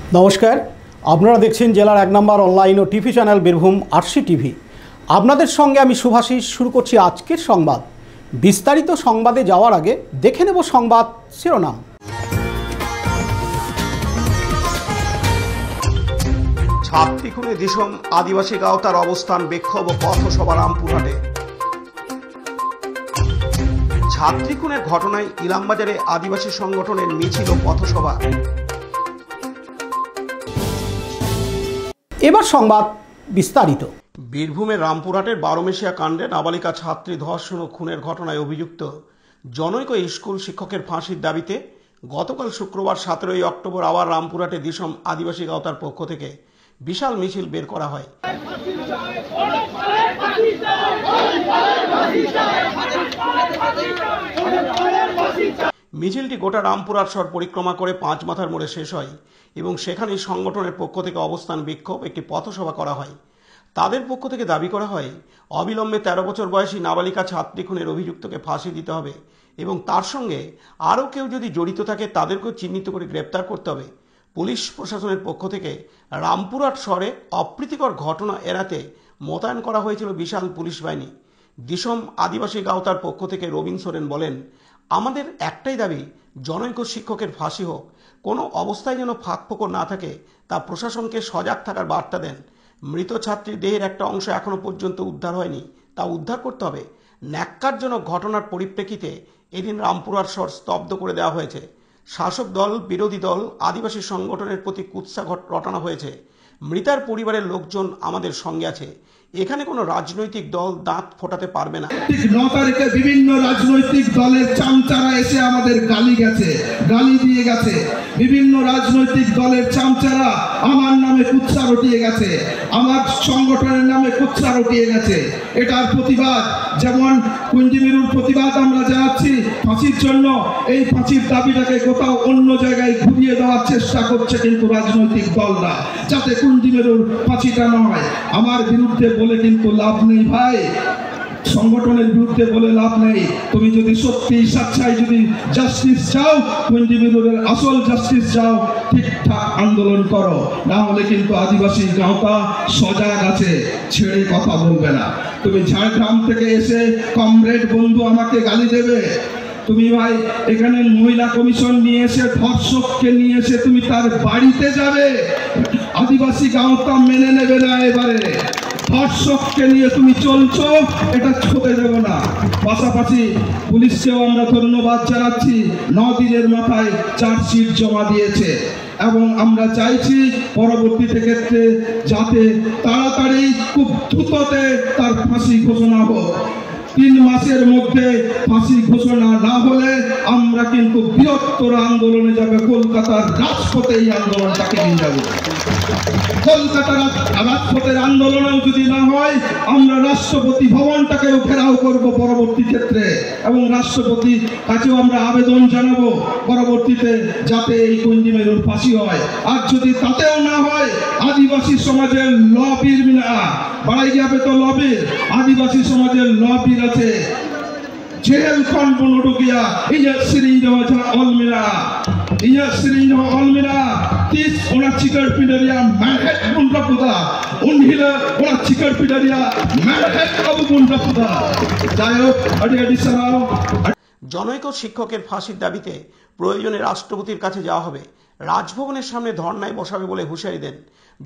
নমস্কার, আপনারা দেখছেন জেলার 1 নম্বর অনলাইন ও TV channel Birbhum RC TV. আপনাদের সঙ্গে আমি শুভাশিস। শুরু করছি আজকের সংবাদ। বিস্তারিত সংবাদে যাওয়ার আগে দেখে নেব সংবাদ শিরোনাম। ছাত্রী খুনে দিশম আদিবাসী গাঁওতার অবস্থান বিক্ষোভ ও পথসভা রামপুরহাটে। ছাত্রী খুনের ঘটনায় ইলামবাজারে আদিবাসী সংগঠনের মিছিল ও পথসভা। এবার সংবাদ বিস্তারিত। বীরভূমের রামপুরহাটের বারোমেশিয়া কাণ্ডে নাবালিকা ছাত্রী ধর্ষণ ও খুনের ঘটনায় অভিযুক্ত জনৈক স্কুল শিক্ষকের ফাঁসির দাবিতে গতকাল শুক্রবার 17 অক্টোবর আবার রামপুরহাটে দিশম আদিবাসী গাঁওতার পক্ষ থেকে বিশাল মিছিল বের করা হয়। মিছিলটি গোটা রামপুরহাট শহর পরিক্রমা করে 5 মাথার মোড়ে শেষ হয় এবং সেখানেই সংগঠনের পক্ষ থেকে অবস্থান বিক্ষোভ একটি পথসভা করা হয়। তাদের পক্ষ থেকে দাবি করা হয় অবিলম্বে 13 বছর বয়সী নাবালিকা ছাত্রী খুনের অভিযুক্তকে ফাঁসি দিতে হবে এবং তার সঙ্গে আরও কেউ যদি জড়িত থাকে তাদেরকেও চিহ্নিত করে গ্রেপ্তার করতে হবে। পুলিশ প্রশাসনের পক্ষ থেকে রামপুরহাট শহরে অপ্রীতিকর ঘটনা এড়াতে মোতায়েন করা হয়েছিল বিশাল পুলিশ বাহিনী। দিশম আদিবাসী গাঁওতার পক্ষ থেকে রবীন সোরেন বলেন, আমাদের একটাই দাবি, জনৈক শিক্ষকের ফাঁসি হোক, কোনো অবস্থায় যেন ফাঁকফোকর না থাকে তা প্রশাসনকে সজাগ থাকার বার্তা দেন। মৃত ছাত্রীর দেহের একটা অংশ এখনো পর্যন্ত উদ্ধার হয়নি, তা উদ্ধার করতে হবে। ন্যাক্কারজনক ঘটনার পরিপ্রেক্ষিতে এদিন রামপুরহাট শহর স্তব্ধ করে দেওয়া হয়েছে। শাসক দল, বিরোধী দল, আদিবাসী সংগঠনের প্রতি কুৎসা রটানো হয়েছে। মৃতার পরিবারের লোকজন আমাদের সঙ্গে আছে। এখানে কোনো রাজনৈতিক দল দাঁত ফোটাতে পারবে না। 9 তারিখে বিভিন্ন রাজনৈতিক দলের চামচারা এসে আমাদের গালি দিয়ে গেছে। বিভিন্ন রাজনৈতিক দলের চামচারা আমার নামে কুৎসা রটিয়ে গেছে, আমার সংগঠনের নামে কুৎসা রটিয়ে গেছে। এটার প্রতিবাদ, যেমন কুঞ্জিমিরুর প্রতিবাদ আমরা জানাচ্ছি ফাঁসির জন্য, এই ফাঁসির দাবিটাকে কোথাও অন্য জায়গায় ঘুরিয়ে দেওয়ার চেষ্টা করছে কিন্তু রাজনৈতিক দলরা, যাতে কুঞ্জিমিরুর ফাঁসিটা না হয়। আমার বিরুদ্ধে বলে কিন্তু লাভ নেই ভাই, সংগঠনের বিরুদ্ধে বলে লাভ নেই। তুমি যদি সত্যি স্বেচ্ছায় যদি জাস্টিস চাও, কুঞ্জিমিরুরের আসল জাস্টিস চাও, ঠিকঠাক আন্দোলন করো, না হলে কিন্তু আদিবাসী গাঁওতা সজাগ আছে, ছেড়ে কথা বলবে না। তুমি ঝাড়গ্রাম থেকে এসে কমরেড বন্ধু আমাকে গালি দেবে, তুমি ভাই এখানে মহিলা কমিশন নিয়ে এসে ধর্ষককে নিয়ে এসে তুমি তার বাড়িতে যাবে, আদিবাসী গাঁওতা মেনে নেবে না। এবারে ধর্ষককে নিয়ে তুমি চলছো, এটা হতে দেব না। পাশাপাশি পুলিশকেও আমরা ধন্যবাদ জানাচ্ছি, 9 দিনের মাথায় চার্জশিট জমা দিয়েছে এবং আমরা চাইছি পরবর্তী ক্ষেত্রে যাতে তাড়াতাড়ি খুব দ্রুততে তার ফাঁসি ঘোষণা হোক। 3 মাসের মধ্যে ফাঁসি ঘোষণা না হলে আমরা কিন্তু বৃহত্তর আন্দোলনে যাবে। কলকাতার রাজপথে এই আন্দোলনটাকে নিয়ে যাব। কলকাতার রাজপথের আন্দোলনেও যদি না হয়, আমরা রাষ্ট্রপতি ভবনটাকেও ঘেরাও করব পরবর্তী ক্ষেত্রে এবং রাষ্ট্রপতির কাছেও আমরা আবেদন জানাবো পরবর্তীতে যাতে এই কুঞ্জিমিরুর ফাঁসি হয়। আর যদি তাতেও না হয়, আদিবাসী সমাজের লবির মিনা বাড়াই যাবে, তো লবির আদিবাসী সমাজের লবির আছে। জেল খন বনডুকিয়া ইয়া সিরিঞ্জ অলমিরা ইয়া সিরিঞ্জ অলমিরা তিস ওনা চিকর পিডারিয়া মারহেট বুন্ডাপুদা উনহিলা ওনা চিকর পিডারিয়া মারহেট আবু বুন্ডাপুদা। যাই হোক, আদি সারাও। জনৈক শিক্ষকের ফাঁসির দাবিতে প্রয়োজনে রাষ্ট্রপতির কাছে যাওয়া হবে, রাজভবনের সামনে ধর্নায় বসাবে বলে হুঁশিয়ারি দেন।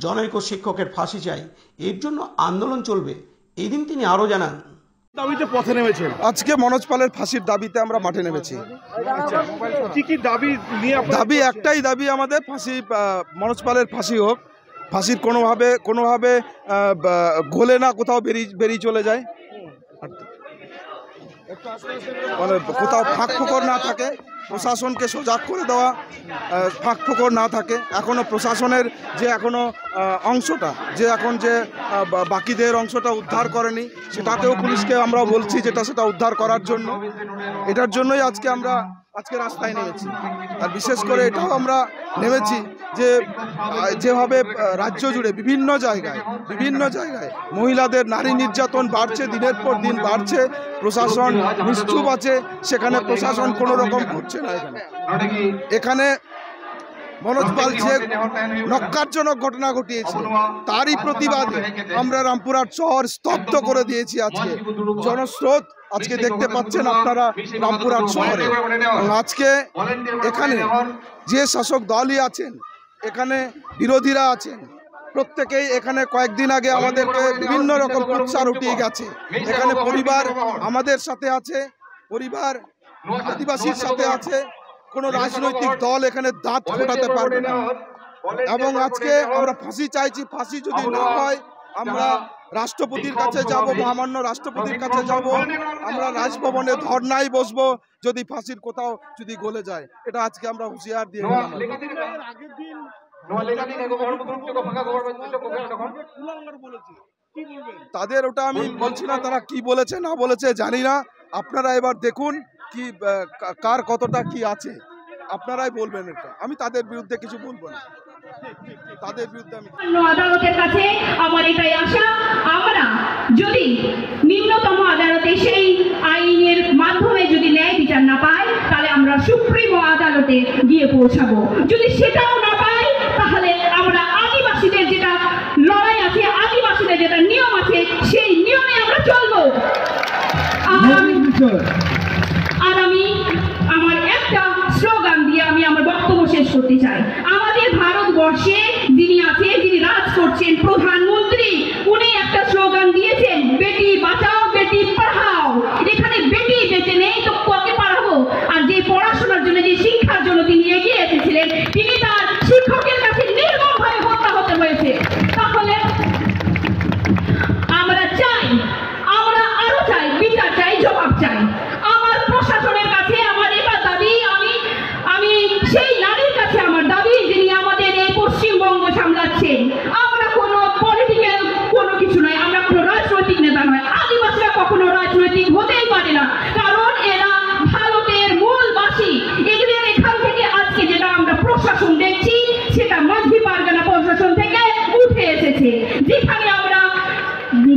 জনৈক শিক্ষকের ফাঁসি চাই, এর জন্য আন্দোলন চলবে। এদিন তিনি আরও জানান, দাবিতে পথে নেমেছেন। আজকে মনোজ পালের ফাঁসির দাবিতে আমরা মাঠে নেমেছি। কি কি দাবি নিয়ে? দাবি একটাই দাবি আমাদের, ফাঁসি, মনোজ পালের ফাঁসি হোক। ফাঁসির কোনোভাবে গোলে না কোথাও বেরিয়ে চলে যায়, মানে কোথাও ফাঁকফোকর না থাকে, প্রশাসনকে সজাগ করে দেওয়া, ফাঁকফোকর না থাকে। এখনও প্রশাসনের যে অংশটা যে বাকিদের অংশটা উদ্ধার করেনি, সেটাকেও পুলিশকে আমরা বলছি সেটা উদ্ধার করার জন্য। এটার জন্যই আজকে রাস্তায় নেমেছি। আর বিশেষ করে এটাও আমরা নেমেছি যে যেভাবে রাজ্য জুড়ে বিভিন্ন জায়গায় মহিলাদের নারী নির্যাতন বাড়ছে, দিনের পর দিন বাড়ছে, প্রশাসন নিশ্চুপ আছে, সেখানে প্রশাসন কোনো রকম করছে না। এখানে মনোজ পাল যে নক্কারজনক ঘটনা ঘটিয়েছে তারই প্রতিবাদে আমরা রামপুরহাট শহর স্তব্ধ করে দিয়েছি। আজকে জনস্রোত আজকে দেখতে পাচ্ছেন আপনারা রামপুরহাট শহরে। আজকে এখানে যে শাসক দলই আছেন, এখানে বিরোধীরা আছেন, প্রত্যেকেই এখানে কয়েকদিন আগে আমাদেরকে বিভিন্ন রকম প্রচার উঠিয়ে গেছে। এখানে পরিবার আমাদের সাথে আছে, পরিবার আদিবাসীর সাথে আছে, কোনো রাজনৈতিক দল এখানে দাঁত ফোটাতে পারবে না। এবং আজকে আমরা ফাঁসি চাইছি, ফাঁসি যদি না হয় আমরা রাষ্ট্রপতির কাছে যাব, মহামান্য রাষ্ট্রপতির কাছে যাব, আমরা রাজভবনে ধর্নায় বসবো যদি ফাঁসির কোথাও যদি গলে যায়। এটা আজকে আমরা হুঁশিয়ার দিয়ে দিলাম। তাদের ওটা আমি বলছি না, তারা কি বলেছে না বলেছে জানি না। আপনারা এবার দেখুন কি কার কতটা কি আছে, আপনারাই বলবেন। এটা আমি তাদের বিরুদ্ধে কিছু বলবো না, তাদের বিরুদ্ধে আমি আদালতের কাছে আমার এটাই আশা, আমরা যদি নিম্নতম আদালতে সেই আইনের মাধ্যমে যদি ন্যায় বিচার না পাই, তাহলে আমরা সুপ্রিম আদালতে গিয়ে পৌঁছাবো। যদি সেটাও না পাই, তাহলে আমরা আদিবাসীদের যেটা লড়াই আছে, আদিবাসীদের যেটা নিয়ম আছে, সেই নিয়মে আমরা চলবো। আর আমি আমার একটা স্লোগান দিয়ে আমি আমার বক্তব্য শেষ করতে চাই। আমাদের ভারতবর্ষে যিনি আছে, যিনি রাজ করছেন, প্রধানমন্ত্রী, উনি একটা স্লোগান দিয়েছেন, বেটি বাঁচাও বেটি পড়াও। এখানে বেটি বেঁচে নেই তো কাকে পড়াবো? আর যে পড়াশোনার জন্য, যে শিক্ষার জন্য তিনি এগিয়ে এসেছিলেন, তিনি তার শিক্ষকের কাছে নির্মমভাবে হত্যা হতে হয়েছে। তাহলে আমরা চাই, আমরা আরো চাই, বিচার চাই, জবাব চাই। আমার প্রশাসনের কাছে আমার এবার দাবি, আমি সেই নারীর কাছে আমার দাবি যিনি আমাদের এই পশ্চিমবঙ্গ সামলাচ্ছেন। আমরা কোনো পলিটিক্যাল কোনো কিছু নয়, আমরা কোনো রাজনৈতিক নেতা নয়। আদিবাসীরা কখনো রাজনৈতিক হতেই পারে না, কারণ এরা ভারতের মূলবাসী। এদের এখান থেকে আজকে যেটা আমরা প্রশাসন দেখছি, সেটা মাঝি পারগানা প্রশাসন থেকে উঠে এসেছে। যেখানে আমরা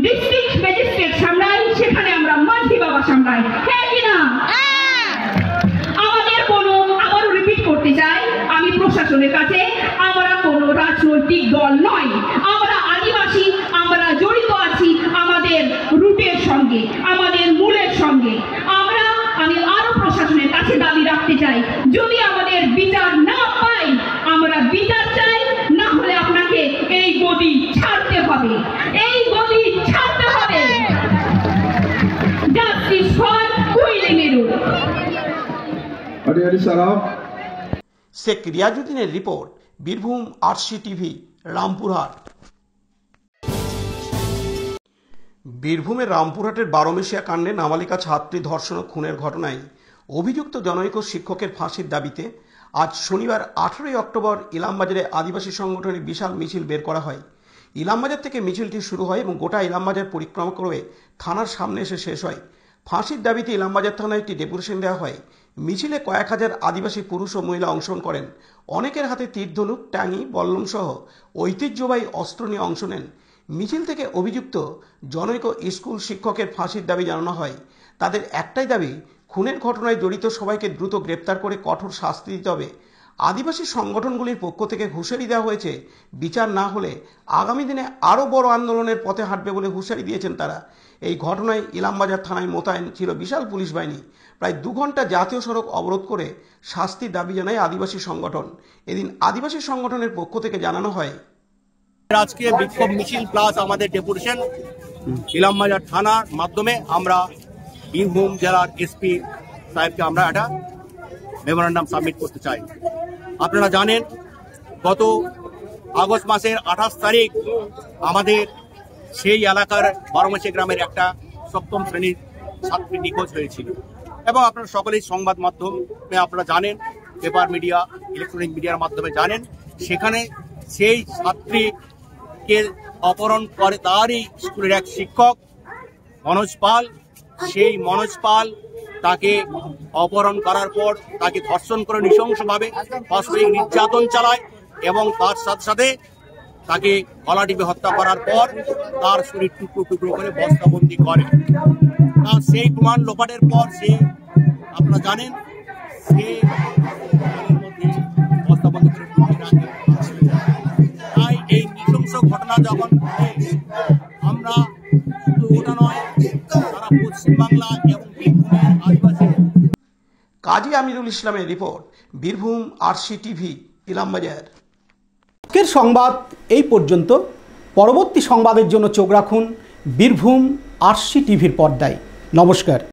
ডিস্ট্রিক্ট ম্যাজিস্ট্রেট সামলাই, সেখানে আমরা মাঝি বাবা সামলাই। হ্যাঁ কিনা? আমাদের কোনো, আবারও রিপিট করতে চাই, আমি প্রশাসনের কাছে, আমরা কোনো রাজনৈতিক দল নয়, আমরা আদিবাসী, আমরা জড়িত আছি আমাদের রুটের সঙ্গে, আমাদের মূলের সঙ্গে। আমি আরো প্রশাসনের কাছে দাবি রাখতে চাই, যদি আমাদের বিচার না পাই, আমরা বিচার চাই, না হলে আপনাকে এই গদি ছাড়তে হবে, এই গদি ছাড়তে হবে। জাস্টিস ফর কুইলি মেরু। শেখ রিয়াজউদ্দিনের report, Birbhum RC TV, Rampurhat. বীরভূমের রামপুরহাটের বারোমেশিয়া কাণ্ডে নাবালিকা ছাত্রী ধর্ষণ ও খুনের ঘটনায় অভিযুক্ত জনৈক শিক্ষকের ফাঁসির দাবিতে আজ শনিবার 18 অক্টোবর ইলামবাজারে আদিবাসী সংগঠনের বিশাল মিছিল বের করা হয়। ইলামবাজার থেকে মিছিলটি শুরু হয় এবং গোটা ইলামবাজার পরিক্রমা করে থানার সামনে এসে শেষ হয়। ফাঁসির দাবিতে ইলামবাজার থানায় একটি ডেপুটেশন দেওয়া হয়। মিছিলে কয়েক হাজার আদিবাসী পুরুষ ও মহিলা অংশগ্রহণ করেন। অনেকের হাতে তীর-ধনুক, ট্যাঙ্গি, বল্লম সহ ঐতিহ্যবাহী অস্ত্র নিয়ে অংশ নেন। মিছিল থেকে অভিযুক্ত জনৈক স্কুল শিক্ষকের ফাঁসির দাবি জানানো হয়। তাদের একটাই দাবি, খুনের ঘটনায় জড়িত সবাইকে দ্রুত গ্রেপ্তার করে কঠোর শাস্তি দিতে হবে। আদিবাসী সংগঠনগুলির পক্ষ থেকে হুঁশিয়ারি দেওয়া হয়েছে, বিচার না হলে আগামী দিনে আরও বড় আন্দোলনের পথে হাঁটবে বলে হুঁশিয়ারি দিয়েছেন তারা। এই ঘটনায় ইলামবাজার থানায় মোতায়েন ছিল বিশাল পুলিশ বাহিনী। প্রায় 2 ঘন্টা জাতীয় সড়ক অবরোধ করে শাস্তির দাবি জানায় আদিবাসী সংগঠন। এদিন আদিবাসী সংগঠনের পক্ষ থেকে জানানো হয়, আজকে বিক্ষোভ মিছিল প্লাস আমাদের ডেপুটেশন ইলামবাজার থানার মাধ্যমে আমরা বীরভূম জেলার এসপি সাহেবকে আমরা একটা মেমোরেন্ডাম সাবমিট করতে চাই। আপনারা জানেন, গত আগস্ট মাসের 28 তারিখ আমাদের সেই এলাকার বারোমেশিয়া গ্রামের একটা 7ম শ্রেণীর ছাত্রী নিখোঁজ হয়েছিল এবং আপনারা সকলেই সংবাদ মাধ্যমে আপনারা জানেন, পেপার মিডিয়া, ইলেকট্রনিক মিডিয়ার মাধ্যমে জানেন। সেখানে সেই ছাত্রীকে অপহরণ করে তারই স্কুলের এক শিক্ষক মনোজ পাল। সেই মনোজ পাল তাকে অপহরণ করার পর তাকে ধর্ষণ করে নৃশংসভাবে পাশবিক নির্যাতন চালায় এবং তার সাথে সাথে তাকে গলা টিপে হত্যা করার পর তার শরীর টুকরো টুকরো করে বস্তাবন্দি করে। আর সেই প্রমাণ লোপাটের পর সে, আপনারা জানেন, সে বস্তাবন্দি করে যখন আমরা শুধু ওটা নয়, সারা পশ্চিমবাংলা এবং বীরভূমের আদিবাসী। কাজী আমিরুল ইসলামের report, Birbhum RC TV, Ilambazar. আজকের সংবাদ এই পর্যন্ত। পরবর্তী সংবাদের জন্য চোখ রাখুন বীরভূম আরসি টিভির পর্দায়। নমস্কার।